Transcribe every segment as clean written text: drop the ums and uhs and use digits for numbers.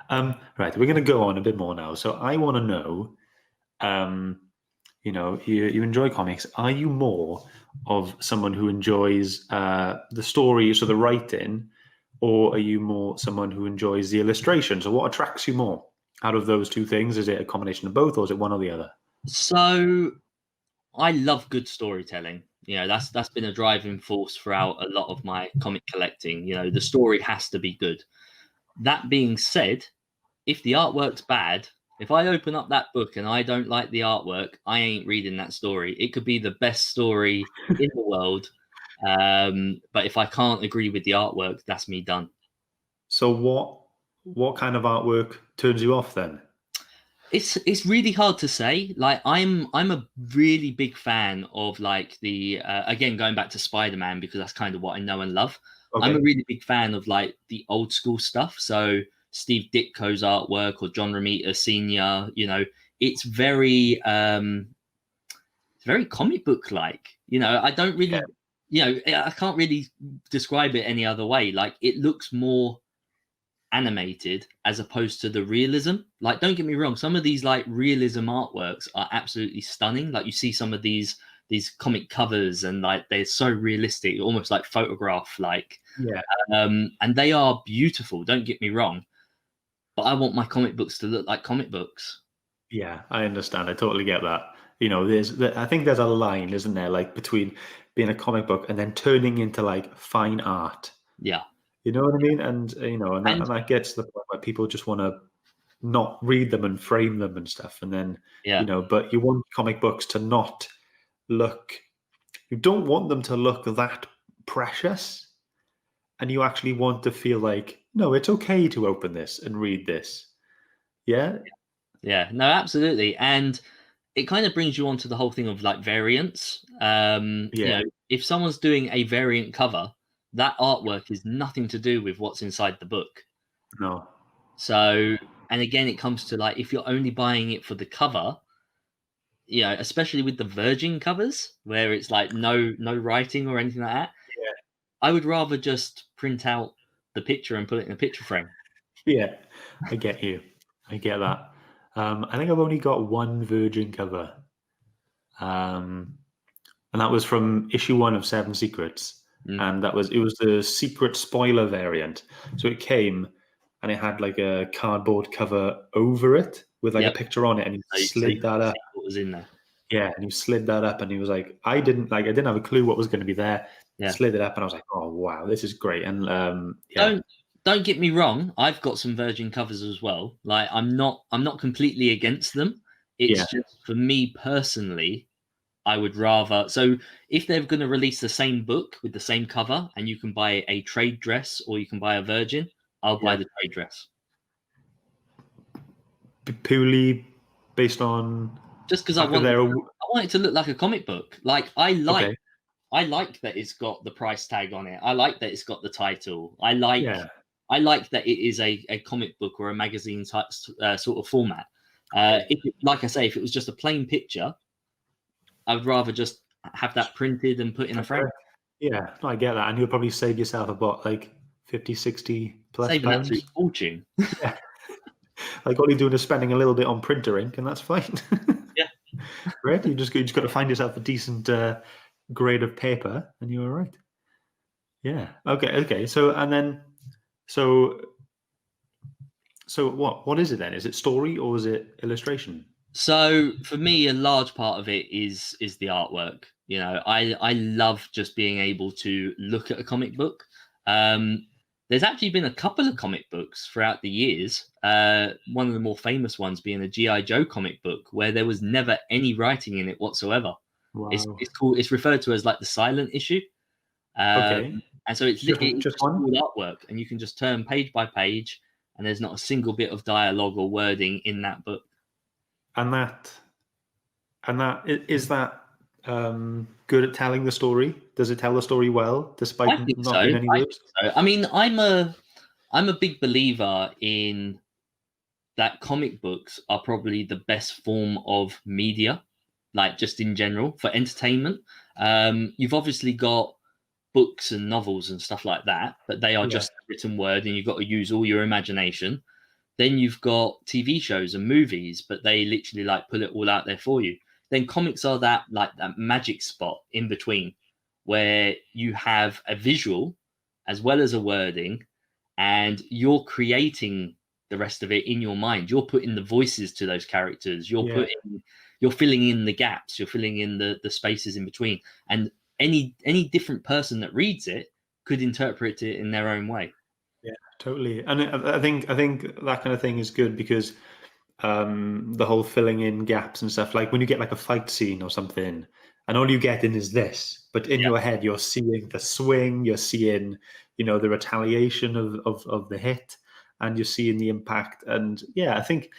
Right, we're going to go on a bit more now. So I want to know, um, you enjoy comics. Are you more of someone who enjoys the story, so the writing, or are you more someone who enjoys the illustration? So what attracts you more out of those two things? Is it a combination of both, or is it one or the other? So I love good storytelling. That's been a driving force throughout a lot of my comic collecting. The story has to be good. That being said, if the artwork's bad, if I open up that book and I don't like the artwork, I ain't reading that story. It could be the best story in the world, but if I can't agree with the artwork, that's me done. So what kind of artwork turns you off then? It's really hard to say. Like I'm a really big fan of like the again going back to Spider-Man because that's kind of what I know and love. I'm a Okay. really big fan of like the old school stuff. So Steve Ditko's artwork or John Romita Sr. It's very comic book like. I don't Yeah. really I can't really describe it any other way. Like it looks more animated as opposed to the realism. Like, don't get me wrong, some of these like realism artworks are absolutely stunning. Like you see some of these comic covers and like they're so realistic, almost like photograph like. Yeah. And they are beautiful, don't get me wrong, but I want my comic books to look like comic books. Yeah, I understand. I totally get that. I think there's a line, isn't there, like between being a comic book and then turning into like fine art. Yeah. You know what I mean? And and that And and that gets to the point where people just want to not read them and frame them and stuff. And then, yeah, but you want comic books to not look. You don't want them to look that precious, and you actually want to feel like, no, it's okay to open this and read this. Yeah, yeah, no, absolutely. And it kind of brings you on to the whole thing of like variants. yeah, If someone's doing a variant cover, that artwork is nothing to do with what's inside the book. no, So, and again, it comes to like if you're only buying it for the cover, especially with the Virgin covers where it's like no writing or anything like that, I would rather just print out the picture and put it in a picture frame. yeah. I get you. I get that. I think I've only got one Virgin cover, um, and that was from issue one of Seven Secrets, Mm. and it was the secret spoiler variant. So it came, and it had like a cardboard cover over it with like a Yep. picture on it, and he So you slid that can up. see what was in there. Yeah, and he slid that up, and he was like, I didn't have a clue what was going to be there. Yeah. Slid it up, and I was like, oh wow, this is great. And yeah, Don't get me wrong, I've got some Virgin covers as well. Like I'm not completely against them. yeah, It's just for me personally, I would rather. So if they're going to release the same book with the same cover and you can buy a trade dress or you can buy a Virgin, I'll buy yeah. the trade dress. Purely based on Just because the fact that they're I want it to look like a comic book. Like okay. I like that it's got the price tag on it. I like that it's got the title. Yeah, I like that it is a comic book or a magazine type sort of format. okay. Like I say, if it was just a plain picture, I would rather just have that printed and put in a frame. Yeah, no, I get that. And you'll probably save yourself about like 50, 60 plus Save an absolute pounds. fortune. Yeah. Like all you're doing is spending a little bit on printer ink, and that's fine. Yeah. Right? You just got to find yourself a decent grade of paper, and you're all right. Yeah. Okay. Okay. So and then so what is it then? Is it story or is it illustration? So for me, a large part of it is the artwork. I love just being able to look at a comic book. There's actually been a couple of comic books throughout the years. One of the more famous ones being a GI Joe comic book, where there was never any writing in it whatsoever. Wow. It's called. It's referred to as like the silent issue. Um, Okay. and so it's literally Just just one? all artwork, and you can just turn page by page, and there's not a single bit of dialogue or wording in that book. And is that good at telling the story? Does it tell the story well, I despite think so. not being any words? I mean, I'm a big believer in that comic books are probably the best form of media, like just in general for entertainment. You've obviously got books and novels and stuff like that, but they are Yeah. just written word, and you've got to use all your imagination. Then you've got TV shows and movies, but they literally like put it all out there for you. Then comics are that like that magic spot in between where you have a visual as well as a wording, and you're creating the rest of it in your mind. You're putting the voices to those characters. You're filling in the gaps. You're filling in the spaces in between. And any different person that reads it could interpret it in their own way. Yeah, totally. And I think that kind of thing is good because the whole filling in gaps and stuff, like when you get like a fight scene or something, and all you get in is this, but in your head you're seeing the swing, you're seeing, the retaliation of the hit, and you're seeing the impact. And yeah, I think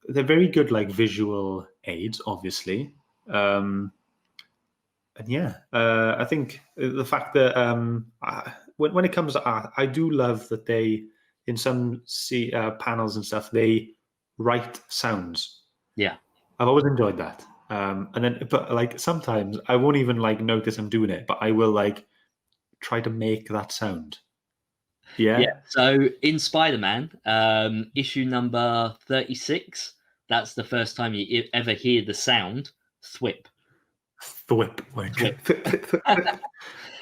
they're very good like visual aids, obviously. And yeah, I think the fact that when it comes to art, I do love that they, in some panels and stuff, they write sounds. Yeah. I've always enjoyed that. But like sometimes I won't even like notice I'm doing it, but I will like try to make that sound. Yeah. So in Spider-Man, issue number 36, that's the first time you ever hear the sound thwip. Thwip.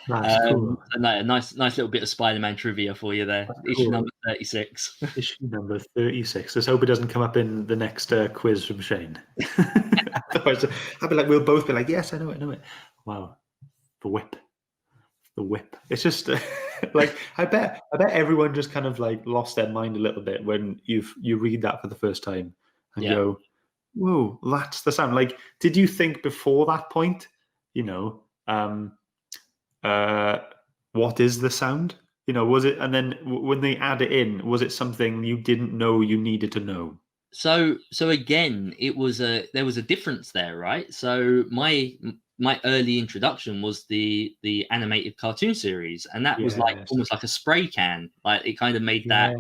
That's cool. A nice little bit of Spider-Man trivia for you there. That's Issue cool. number 36. Issue number 36. Let's hope it doesn't come up in the next quiz from Shane. Otherwise, I'd be like, we'll both be like, yes, I know it. Wow. The whip. It's just like I bet everyone just kind of like lost their mind a little bit when you read that for the first time and go, whoa, that's the sound. Like, did you think before that point, what is the sound? Was it, and then when they add it in, was it something you didn't know you needed to know? So again, there was a difference there, right? So my early introduction was the animated cartoon series, and that was like almost like a spray can. Like it kind of made that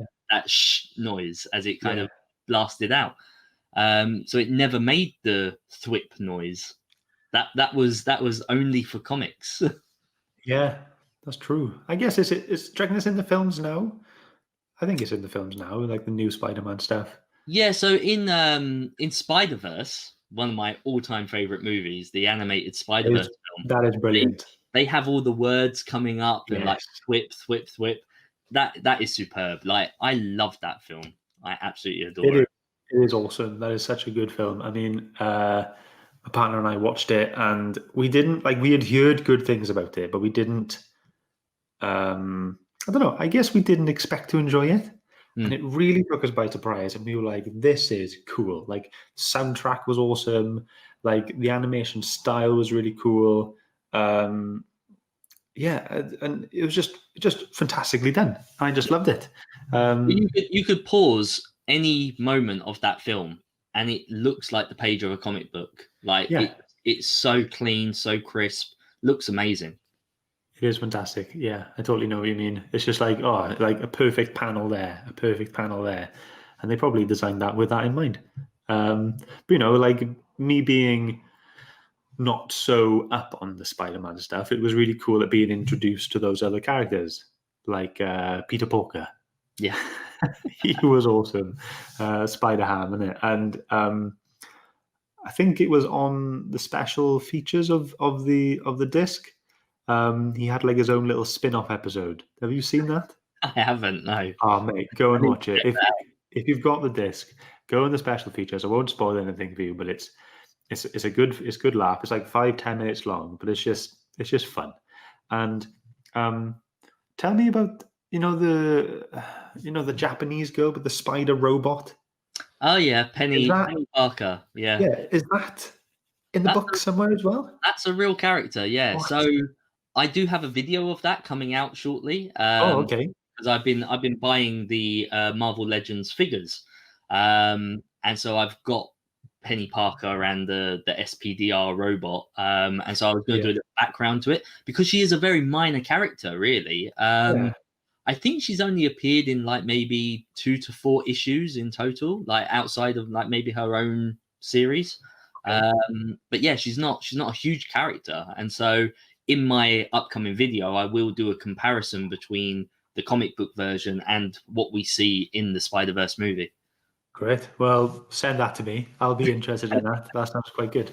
shh noise as it kind of blasted out. So it never made the thwip noise. That was only for comics. Yeah, that's true. I guess do you reckon it's in the films now? I think it's in the films now, like the new Spider-Man stuff. Yeah, so in Spider-Verse, one of my all-time favorite movies, the animated Spider-Verse film. That is brilliant. They have all the words coming up and like thwip, thwip, thwip. That is superb. Like I love that film. I absolutely adore it. It is awesome. That is such a good film. I mean, my partner and I watched it, and we had heard good things about it, but we didn't. I don't know. I guess we didn't expect to enjoy it. And it really took us by surprise, and we were like, this is cool. Like, soundtrack was awesome. Like, the animation style was really cool. And it was just fantastically done. I just loved it. You could pause any moment of that film, and it looks like the page of a comic book. Like, it's so clean, so crisp, looks amazing. It is fantastic. Yeah, I totally know what you mean. It's just like, like a perfect panel there, and they probably designed that with that in mind. But like me being not so up on the Spider-Man stuff, it was really cool at being introduced to those other characters, like Peter Porker. Yeah, he was awesome. Spider-Ham, innit? And I think it was on the special features of the disc. He had like his own little spin-off episode. Have you seen that? I haven't, no. Oh mate, go and watch it. If you've got the disc, go in the special features. I won't spoil anything for you, but it's a good laugh. It's like 5-10 minutes long, but it's just fun. And tell me about the Japanese girl with the spider robot. Oh yeah, Penny Parker. Yeah. Yeah, is that in the book somewhere as well? That's a real character, yeah. What? So I do have a video of that coming out shortly. Okay. Because I've been buying the Marvel Legends figures, and so I've got Penny Parker and the SPDR robot, and so I was going to do a little background to it because she is a very minor character, really. I think she's only appeared in like maybe 2 to 4 issues in total, like outside of like maybe her own series. But yeah, she's not a huge character, and so in my upcoming video, I will do a comparison between the comic book version and what we see in the Spider-Verse movie. Great. Well, send that to me. I'll be interested in that. That sounds quite good.